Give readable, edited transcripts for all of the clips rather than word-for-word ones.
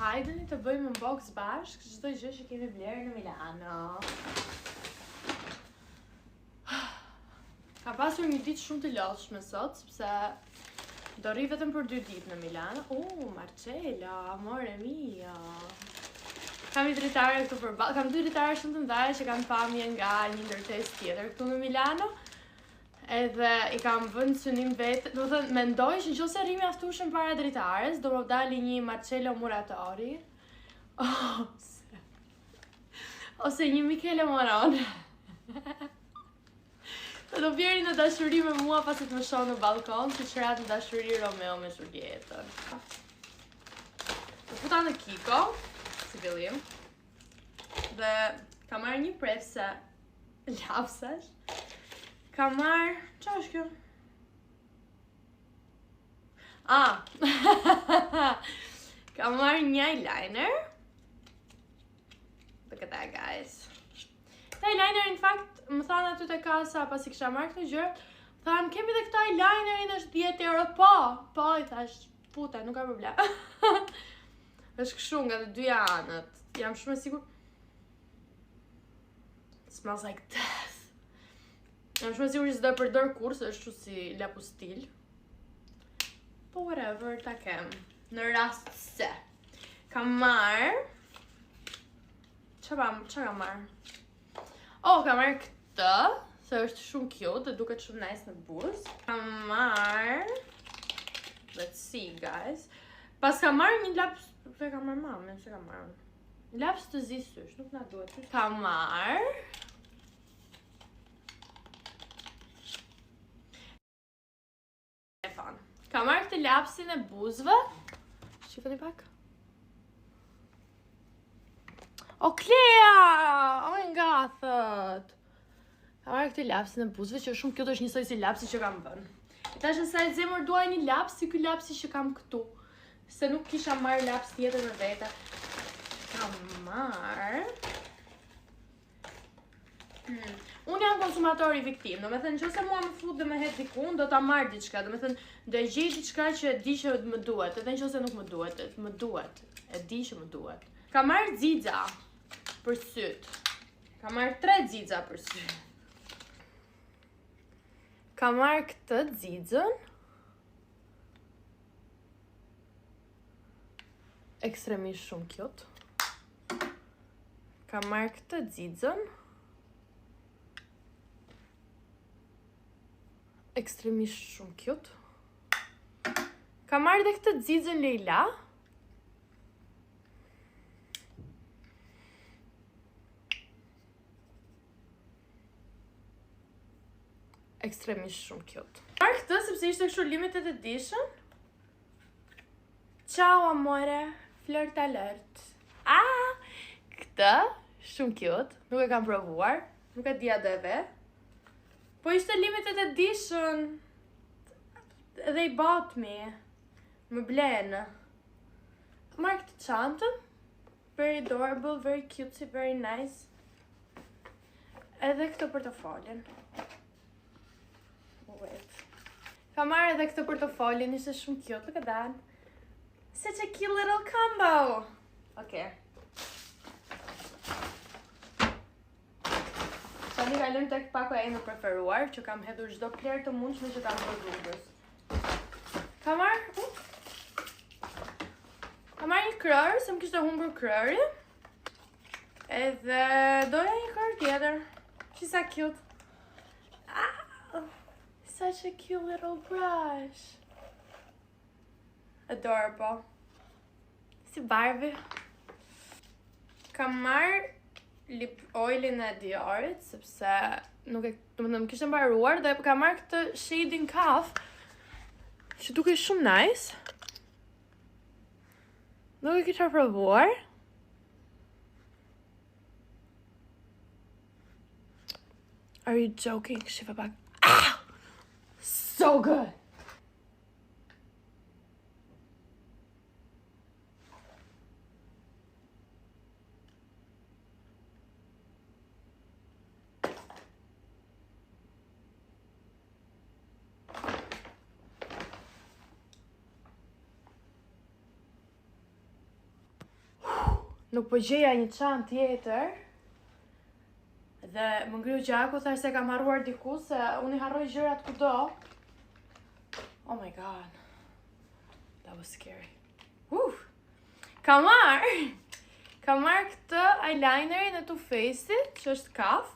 Hajdeni të bëjmë unbox bashkë çdo gjë që kemi blerë në Milano. Ka pasur një ditë shumë të lodhshme sot, sepse do rri vetëm për 2 ditë në Milano. Marcella, amore mia. Kam i dritare këtu përballë, kam 2 dritare shumë të ndaja që kanë pamje nga një ndërtesë tjetër këtu në Milano. Edhe i kam vënë synim vetë, do të thënë, mendoj që nëse rri mjaftueshëm para dritares, do më dali një Marcello Muratori, ose një Michele Morone. Do vjeri në dashuri me mua pasi të më shoh në balkon, si qërat në dashuri Romeo me Julietën. Do futa në Kiko, si fillim, dhe kam marrë një prefse lapsesh. Kam marrë... Qa është kjo? Kam marrë një eyeliner. Look at that, guys. Këtë eyeliner, in fact, më thanë aty të kasa pasi kisha marrë këtë gjërë, thanë, kemi dhe këtë eyelinerin është 10 euro. Po, i thash, puta, nuk ka problem. është kështu nga të 2 anët. Jam shumë e sigur. It smells like death. Jam shumë e sigur që s'do e përdor kur, se është si lapustil. Po whatever, ta kem. Në rast se. Kam marrë... Qa kam marrë? Kam marrë këtë, se është shumë cute, dhe duket shumë nice në buzë. Kam marrë... Let's see, guys. Pas kam marrë një laps... Se kam marrë mamin, se kam marrë. Laps të zisysh, nuk na duhet. Kam marrë... Kam marrë këtë lapsin e buzëve. Shifët i pak. Klea! Oh my god, thët. Kam marrë këtë lapsin e buzëve, që shumë kjo është njësoj si lapsi që kam bënë. E ta shë sa e zemër duaj një laps si kjo lapsi që kam këtu. Se nuk kisha marrë laps tjetër në vete. Kam marrë... Unë jam konsumatori viktim, do me thënë nëse mua më fut dhe me het dikun, do ta marr diçka, do me thënë do e gjej diçka që e di që më duhet, edhe nëse nuk më duhet, e di që më duhet. Kam marrë xixa për syt. Kam marrë 3 xixa për syt. Kam marrë këtë xixën. Ekstremisht shumë cute. Kam marrë këtë xixën. Ekstremisht shumë cute. Kam marrë dhe këtë xixën Leila. Ekstremisht shumë cute. Marrë këtë sepse ishte kështu limited edition. Ciao amore, flirt alert. Këtë, shumë cute. Nuk e kam provuar, nuk e dia dhe ve. Po ishte limited edition. They bought me. Më blenë. Marrë këtë çantën. Very adorable, very cutesy, very nice. Edhe këtë portofolin. Wait. Ka marrë edhe këtë portofolin, ishte shumë cute, look at that. Such a cute little combo. Okay. Tani kalojmë tek pako e ime preferuar, që kam hedhur çdo plerë të mundshme që kam bërë rrugës. Kam marrë një krër, se më kishte humbur krëri. Edhe doja një krër tjetër. She's so cute. Such a cute little brush. Adorable. Si Barbie. Kam marrë lip oilin e Diorit, sepse nuk e, më kishte mbaruar, dhe kam marrë këtë shading cuff, që duke shumë nice. Nuk e kisha provuar. Are you joking? Shifa pak. So good! Nuk po gjeja një çantë tjetër. Dhe më ngriu gjaku, thash se kam harruar diku, se unë I harroj gjërat kudo. Oh my god. That was scary. Kam marr këtë eyelinerin e Too Faced-it, që është kaf.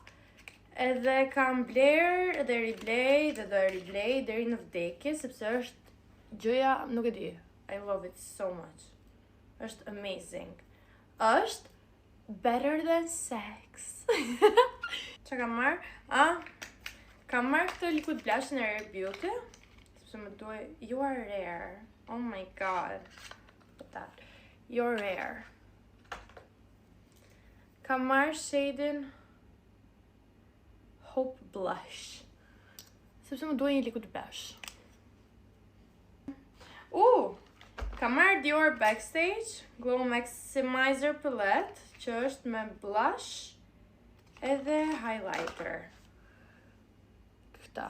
Edhe kam bler dhe riblej dhe do e riblej deri në vdekje, sepse është gjëja, nuk e di. I love it so much. Është amazing. Është better than sex. Qa kam marr? Kam marr këtë liquid blush në Rare Beauty. Sepse më duhet, you are rare. Oh my god. That. You're rare. Kam marr shade-in Hope Blush. Sepse më duhet një liquid blush. Kam marr Dior Backstage Glow Maximizer Palette, që është me blush edhe highlighter. Këta.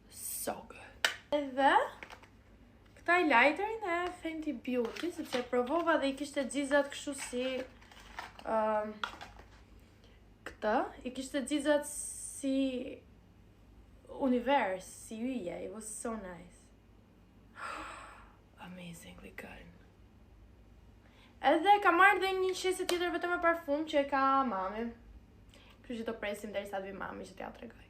So good. Edhe këta highlighterin e Fenty Beauty, sepse provova dhe I kishte xizat kështu si këta, I kishte xizat si univers, si yje. It was so nice. Amazingly good. Edhe kam marrë dhe një qese tjetër vetëm me parfum që e ka mami. Kështu që do presim derisa të vi mami që t'ja tregoj.